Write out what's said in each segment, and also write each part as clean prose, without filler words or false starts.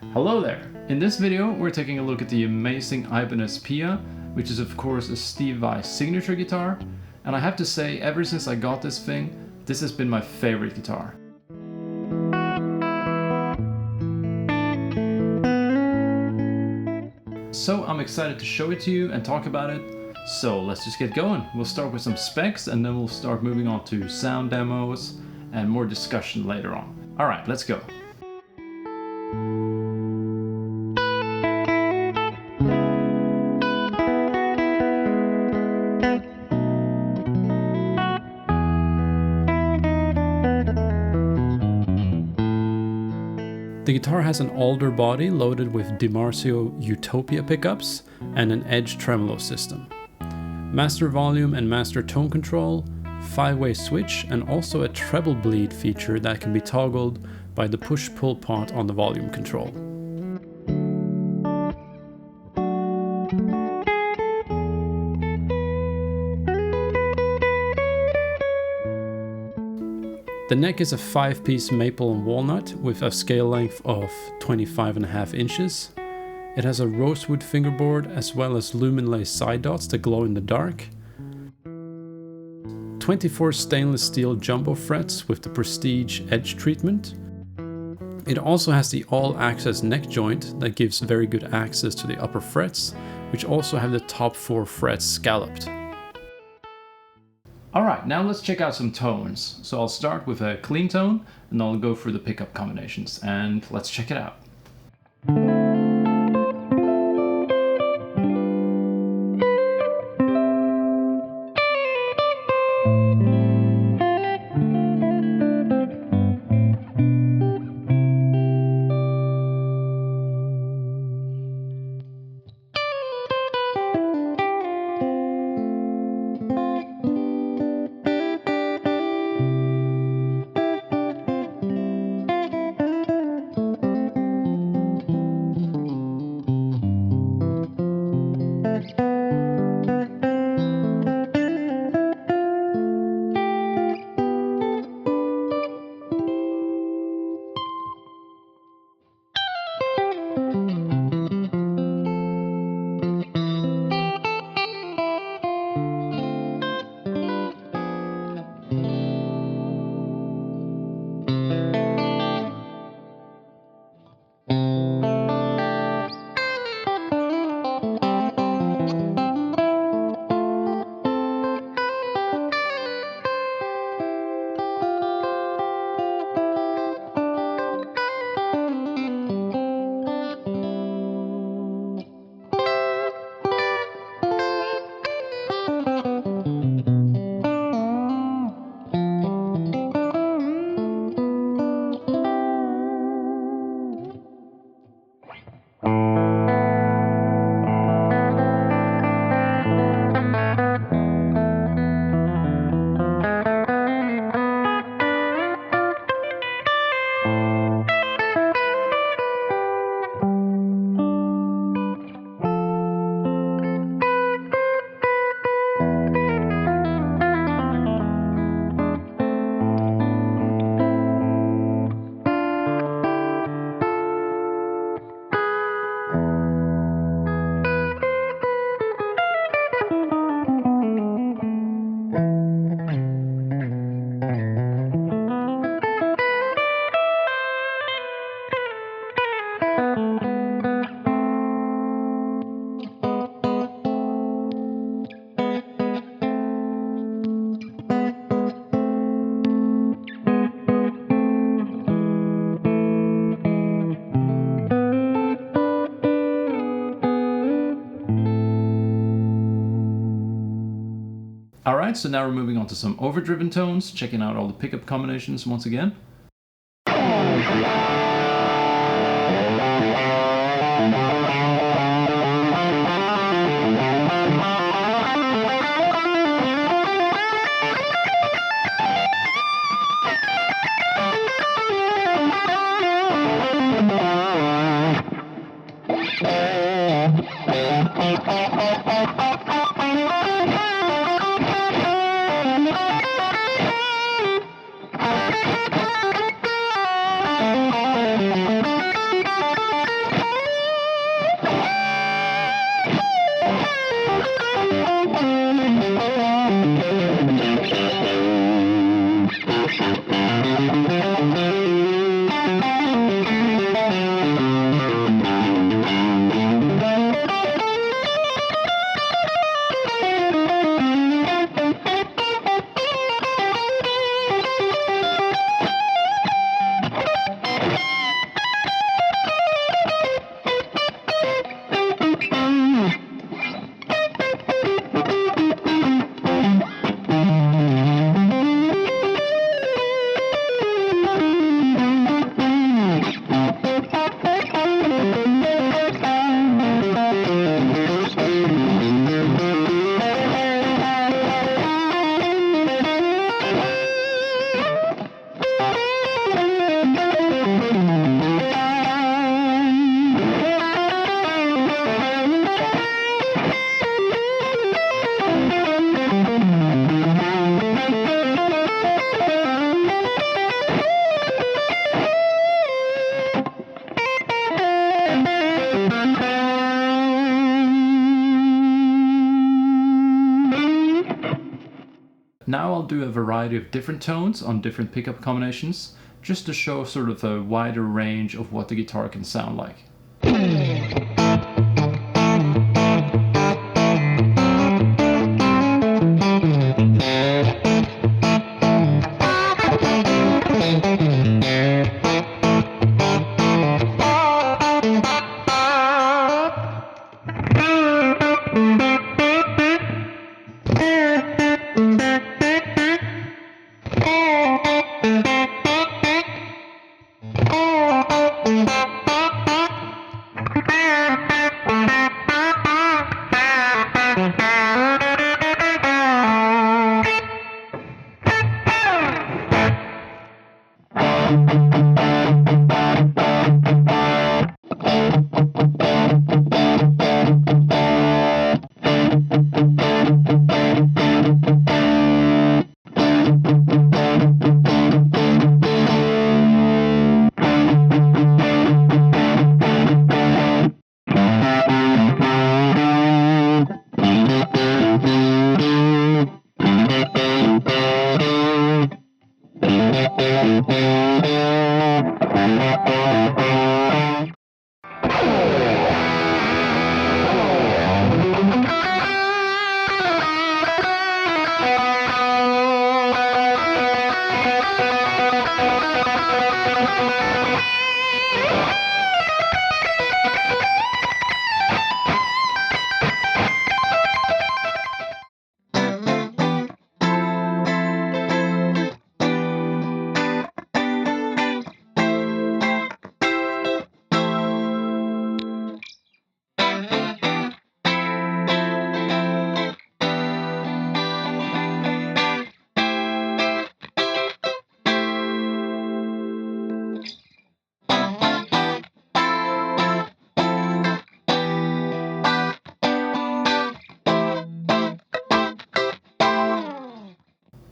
Hello there! In this video we're taking a look at the amazing Ibanez Pia, which is of course a Steve Vai signature guitar, and I have to say ever since I got this thing, this has been my favorite guitar. So I'm excited to show it to you and talk about it, so let's just get going. We'll start with some specs and then we'll start moving on to sound demos and more discussion later on. Alright, let's go. The guitar has an alder body loaded with DiMarzio Utopia pickups and an Edge Tremolo System. Master volume and master tone control, 5-way switch, and also a Treble Bleed feature that can be toggled by the push-pull pot on the volume control. The neck is a 5-piece maple and walnut with a scale length of 25.5 inches. It has a rosewood fingerboard as well as lumen lace side dots that glow in the dark. 24 stainless steel jumbo frets with the Prestige edge treatment. It also has the all-access neck joint that gives very good access to the upper frets, which also have the top 4 frets scalloped. Alright, now let's check out some tones. So I'll start with a clean tone and I'll go through the pickup combinations and let's check it out. Alright, so now we're moving on to some overdriven tones, checking out all the pickup combinations once again. Now I'll do a variety of different tones on different pickup combinations, just to show sort of a wider range of what the guitar can sound like.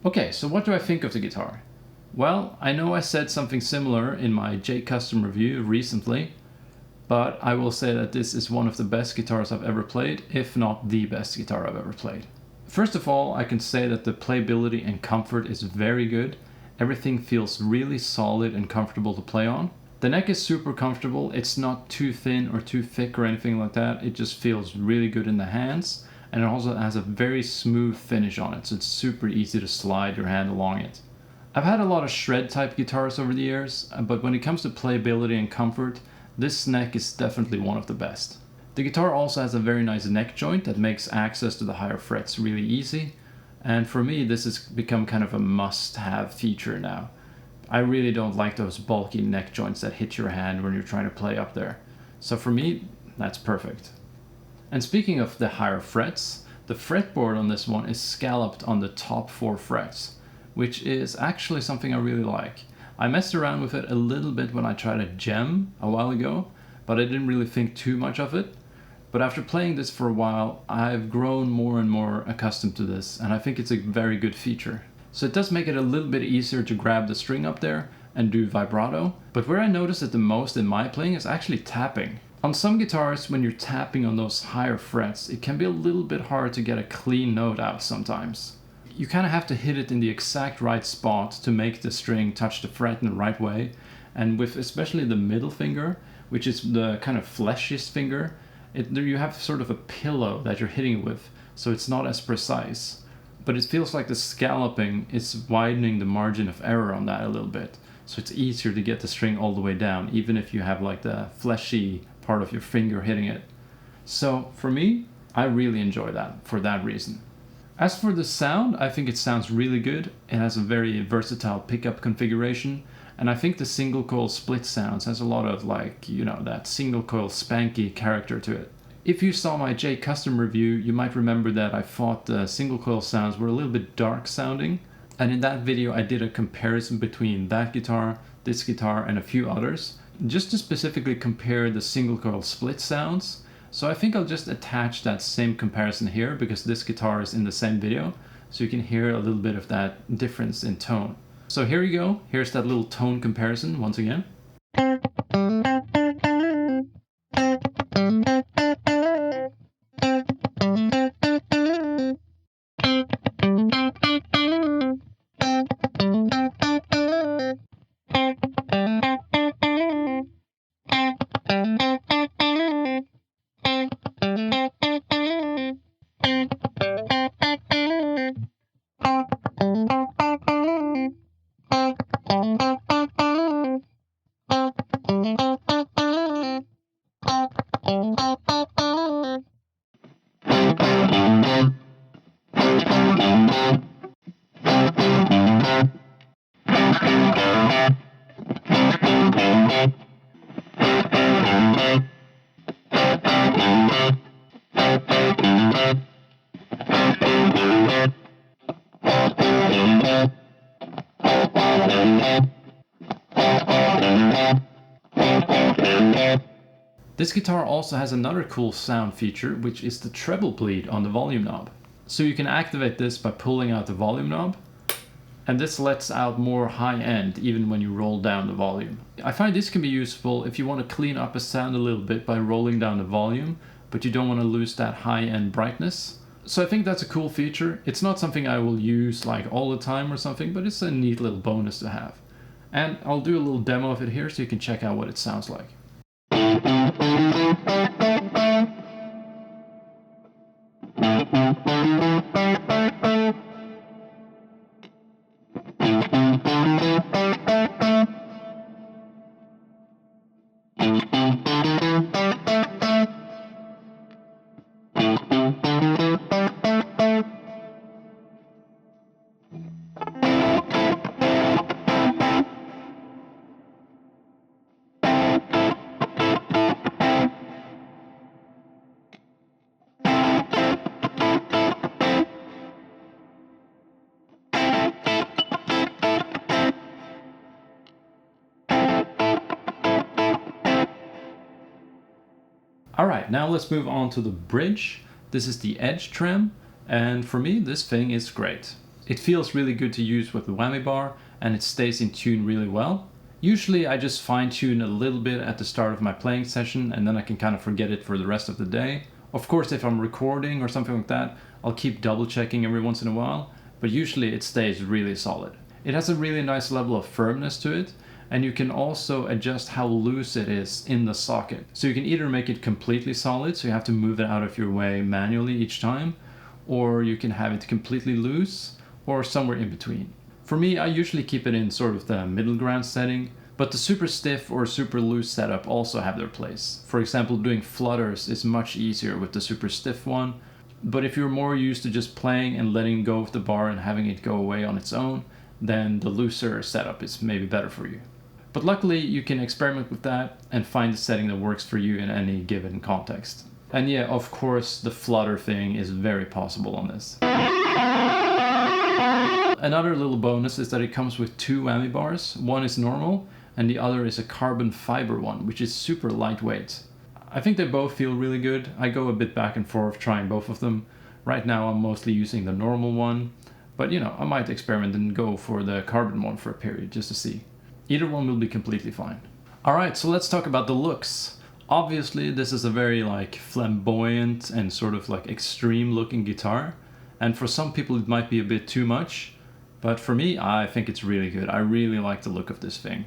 Okay, so what do I think of the guitar? Well, I know I said something similar in my J Custom review recently, but I will say that this is one of the best guitars I've ever played, if not the best guitar I've ever played. First of all, I can say that the playability and comfort is very good. Everything feels really solid and comfortable to play on. The neck is super comfortable. It's not too thin or too thick or anything like that. It just feels really good in the hands. And it also has a very smooth finish on it, so it's super easy to slide your hand along it. I've had a lot of shred type guitars over the years, but when it comes to playability and comfort, this neck is definitely one of the best. The guitar also has a very nice neck joint that makes access to the higher frets really easy, and for me this has become kind of a must-have feature now. I really don't like those bulky neck joints that hit your hand when you're trying to play up there. So for me, that's perfect. And speaking of the higher frets, the fretboard on this one is scalloped on the top 4 frets, which is actually something I really like. I messed around with it a little bit when I tried a gem a while ago, but I didn't really think too much of it. But after playing this for a while, I've grown more and more accustomed to this, and I think it's a very good feature. So it does make it a little bit easier to grab the string up there and do vibrato, but where I notice it the most in my playing is actually tapping. On some guitars, when you're tapping on those higher frets, it can be a little bit hard to get a clean note out sometimes. You kind of have to hit it in the exact right spot to make the string touch the fret in the right way, and with especially the middle finger, which is the kind of fleshiest finger, you have sort of a pillow that you're hitting it with, so it's not as precise. But it feels like the scalloping is widening the margin of error on that a little bit, so it's easier to get the string all the way down, even if you have like the fleshy part of your finger hitting it. So for me, I really enjoy that for that reason. As for the sound, I think it sounds really good. It has a very versatile pickup configuration, and I think the single coil split sounds has a lot of that single coil spanky character to it. If you saw my J Custom review, you might remember that I thought the single coil sounds were a little bit dark sounding, and in that video I did a comparison between that guitar, this guitar, and a few others, just to specifically compare the single coil split sounds. So I think I'll just attach that same comparison here because this guitar is in the same video, so you can hear a little bit of that difference in tone. So here you go, here's that little tone comparison once again. This guitar also has another cool sound feature, which is the Treble Bleed on the volume knob. So you can activate this by pulling out the volume knob, and this lets out more high end even when you roll down the volume. I find this can be useful if you want to clean up a sound a little bit by rolling down the volume, but you don't want to lose that high end brightness. So I think that's a cool feature. It's not something I will use like all the time or something, but it's a neat little bonus to have. And I'll do a little demo of it here so you can check out what it sounds like. Alright, now let's move on to the bridge. This is the Edge Trem, and for me this thing is great. It feels really good to use with the whammy bar, and it stays in tune really well. Usually I just fine tune a little bit at the start of my playing session, and then I can kind of forget it for the rest of the day. Of course, if I'm recording or something like that, I'll keep double checking every once in a while, but usually it stays really solid. It has a really nice level of firmness to it, and you can also adjust how loose it is in the socket. So you can either make it completely solid, so you have to move it out of your way manually each time, or you can have it completely loose, or somewhere in between. For me, I usually keep it in sort of the middle ground setting, but the super stiff or super loose setup also have their place. For example, doing flutters is much easier with the super stiff one, but if you're more used to just playing and letting go of the bar and having it go away on its own, then the looser setup is maybe better for you. But luckily you can experiment with that and find the setting that works for you in any given context. And yeah, of course the flutter thing is very possible on this. Another little bonus is that it comes with two whammy bars. One is normal and the other is a carbon fiber one, which is super lightweight. I think they both feel really good. I go a bit back and forth trying both of them. Right now I'm mostly using the normal one, but you know, I might experiment and go for the carbon one for a period just to see. Either one will be completely fine. Alright, so let's talk about the looks. Obviously this is a very like flamboyant and sort of like extreme looking guitar, and for some people it might be a bit too much, but for me I think it's really good. I really like the look of this thing.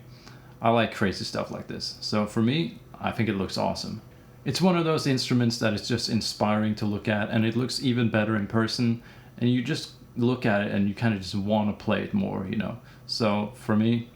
I like crazy stuff like this, so for me I think it looks awesome. It's one of those instruments that is just inspiring to look at, and it looks even better in person, and you just look at it and you kind of just want to play it more, you know. So for me,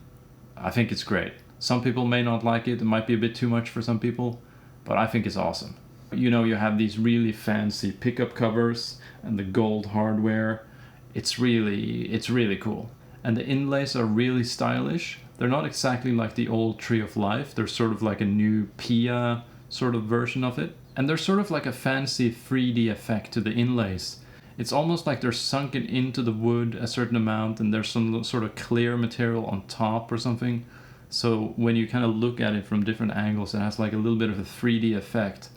I think it's great. Some people may not like it might be a bit too much for some people, but I think it's awesome. You know, you have these really fancy pickup covers and the gold hardware. It's really cool. And the inlays are really stylish. They're not exactly like the old Tree of Life. They're sort of like a new Pia sort of version of it. And there's sort of like a fancy 3D effect to the inlays. It's almost like they're sunken into the wood a certain amount, and there's some sort of clear material on top or something. So when you kind of look at it from different angles, it has like a little bit of a 3D effect.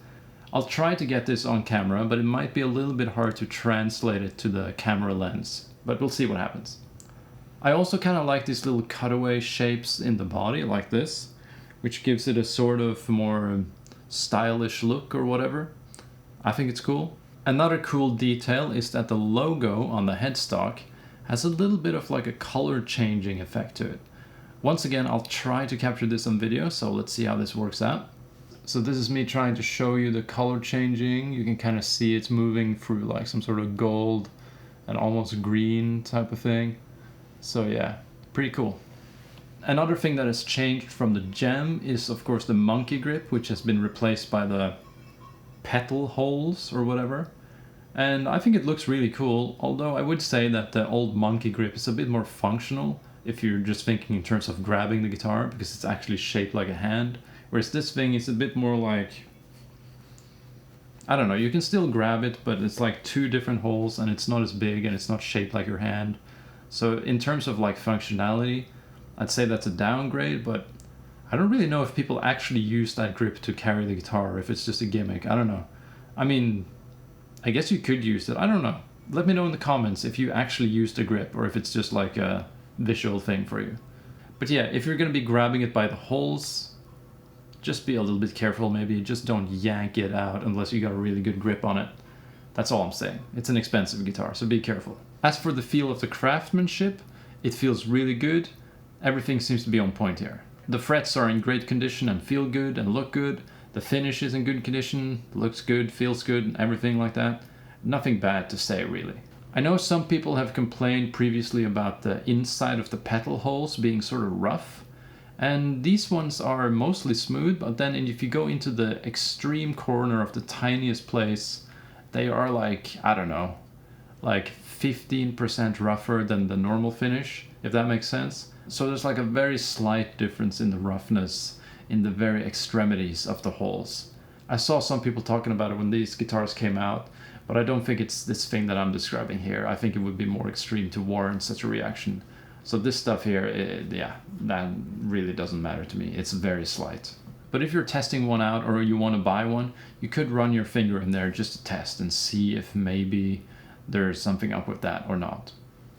I'll try to get this on camera, but it might be a little bit hard to translate it to the camera lens. But we'll see what happens. I also kind of like these little cutaway shapes in the body like this, which gives it a sort of more stylish look or whatever. I think it's cool. Another cool detail is that the logo on the headstock has a little bit of like a color changing effect to it. Once again, I'll try to capture this on video, so let's see how this works out. So this is me trying to show you the color changing. You can kind of see it's moving through like some sort of gold and almost green type of thing. So yeah, pretty cool. Another thing that has changed from the gem is of course the monkey grip, which has been replaced by the petal holes or whatever. And I think it looks really cool, although I would say that the old monkey grip is a bit more functional if you're just thinking in terms of grabbing the guitar, because it's actually shaped like a hand. Whereas this thing is a bit more like, I don't know, you can still grab it, but it's like two different holes and it's not as big and it's not shaped like your hand. So in terms of like functionality, I'd say that's a downgrade, but I don't really know if people actually use that grip to carry the guitar or if it's just a gimmick. I don't know. I mean, I guess you could use it. I don't know. Let me know in the comments if you actually used a grip or if it's just like a visual thing for you. But yeah, if you're going to be grabbing it by the holes, just be a little bit careful maybe. Just don't yank it out unless you got a really good grip on it. That's all I'm saying. It's an expensive guitar, so be careful. As for the feel of the craftsmanship, it feels really good. Everything seems to be on point here. The frets are in great condition and feel good and look good. The finish is in good condition, looks good, feels good, and everything like that. Nothing bad to say really. I know some people have complained previously about the inside of the petal holes being sort of rough. And these ones are mostly smooth, but then if you go into the extreme corner of the tiniest place, they are like, I don't know, like 15% rougher than the normal finish, if that makes sense. So there's like a very slight difference in the roughness in the very extremities of the holes. I saw some people talking about it when these guitars came out, but I don't think it's this thing that I'm describing here. I think it would be more extreme to warrant such a reaction. So this stuff here, yeah, that really doesn't matter to me. It's very slight. But if you're testing one out or you want to buy one, you could run your finger in there just to test and see if maybe there's something up with that or not.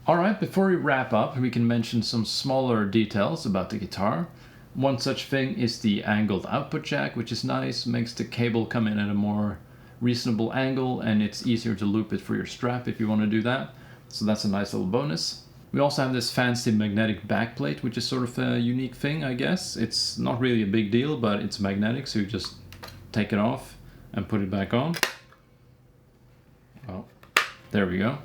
Alright, before we wrap up, we can mention some smaller details about the guitar. One such thing is the angled output jack, which is nice, makes the cable come in at a more reasonable angle, and it's easier to loop it for your strap if you want to do that. So that's a nice little bonus. We also have this fancy magnetic backplate, which is sort of a unique thing, I guess. It's not really a big deal, but it's magnetic, so you just take it off and put it back on. Oh, there we go.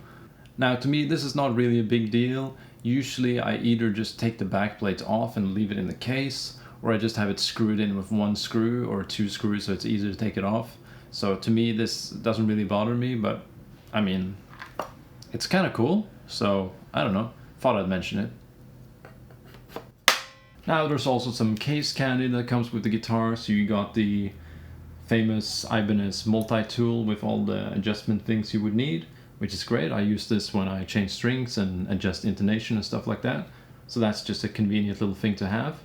Now, to me, this is not really a big deal. Usually, I either just take the backplate off and leave it in the case, or I just have it screwed in with one screw or two screws, so it's easier to take it off. So to me, this doesn't really bother me, but I mean, it's kind of cool. So I don't know, thought I'd mention it. Now there's also some case candy that comes with the guitar. So you got the famous Ibanez multi-tool with all the adjustment things you would need, which is great. I use this when I change strings and adjust intonation and stuff like that. So that's just a convenient little thing to have.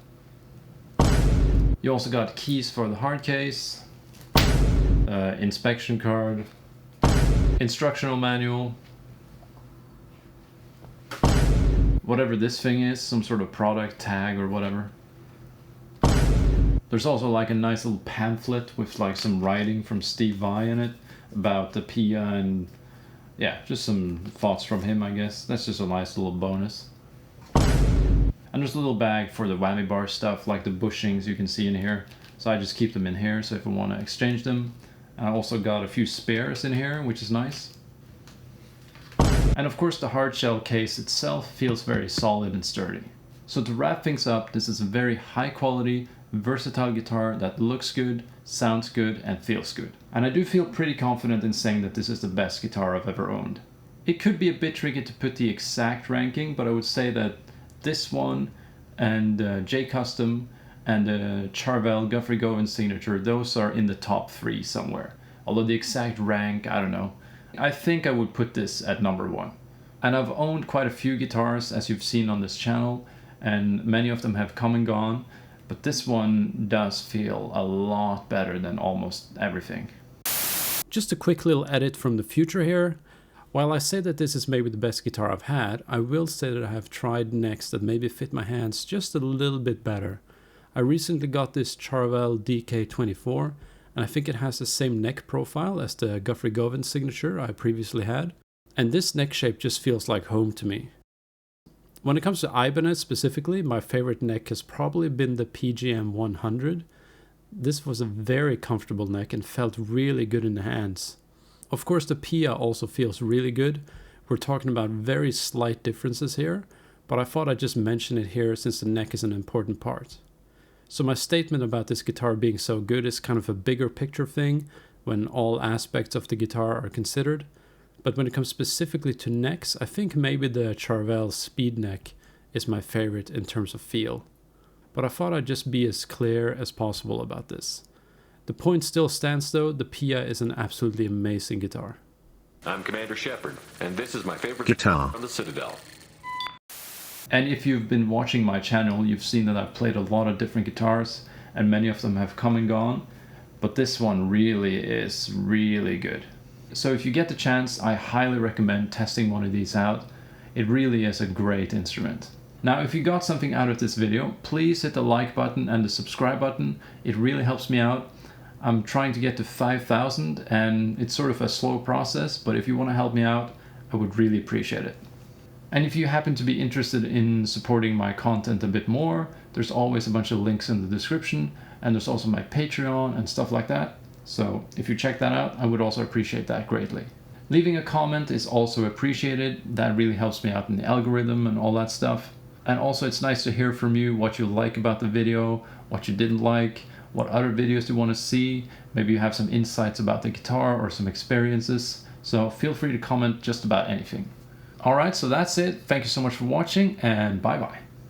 You also got keys for the hard case, inspection card, instructional manual, whatever this thing is, some sort of product tag or whatever. There's also like a nice little pamphlet with like some writing from Steve Vai in it about the Pia, and yeah, just some thoughts from him, I guess. That's just a nice little bonus. And there's a little bag for the whammy bar stuff, like the bushings you can see in here. So I just keep them in here, so if I want to exchange them. And I also got a few spares in here, which is nice. And of course the hard shell case itself feels very solid and sturdy. So to wrap things up, this is a very high quality, versatile guitar that looks good, sounds good, and feels good. And I do feel pretty confident in saying that this is the best guitar I've ever owned. It could be a bit tricky to put the exact ranking, but I would say that this one and J Custom and the Charvel Guthrie Govan signature, those are in the top 3 somewhere. Although the exact rank, I don't know. I think I would put this at number 1. And I've owned quite a few guitars, as you've seen on this channel, and many of them have come and gone, but this one does feel a lot better than almost everything. Just a quick little edit from the future here. While I say that this is maybe the best guitar I've had, I will say that I have tried necks that maybe fit my hands just a little bit better. I recently got this Charvel DK24, and I think it has the same neck profile as the Guthrie Govan signature I previously had, and this neck shape just feels like home to me. When it comes to Ibanez specifically, my favorite neck has probably been the PGM 100. This was a very comfortable neck and felt really good in the hands. Of course, the Pia also feels really good. We're talking about very slight differences here, but I thought I'd just mention it here since the neck is an important part. So my statement about this guitar being so good is kind of a bigger picture thing when all aspects of the guitar are considered. But when it comes specifically to necks, I think maybe the Charvel Speed neck is my favorite in terms of feel. But I thought I'd just be as clear as possible about this. The point still stands though, the Pia is an absolutely amazing guitar. I'm Commander Shepard, and this is my favorite guitar from the Citadel. And if you've been watching my channel, you've seen that I've played a lot of different guitars, and many of them have come and gone, but this one really is really good. So if you get the chance, I highly recommend testing one of these out. It really is a great instrument. Now, if you got something out of this video, please hit the like button and the subscribe button. It really helps me out. I'm trying to get to 5,000 and it's sort of a slow process, but if you want to help me out, I would really appreciate it. And if you happen to be interested in supporting my content a bit more, there's always a bunch of links in the description, and there's also my Patreon and stuff like that. So if you check that out, I would also appreciate that greatly. Leaving a comment is also appreciated. That really helps me out in the algorithm and all that stuff. And also it's nice to hear from you what you like about the video, what you didn't like, what other videos you want to see. Maybe you have some insights about the guitar or some experiences. So feel free to comment just about anything. Alright, so that's it. Thank you so much for watching, and bye bye.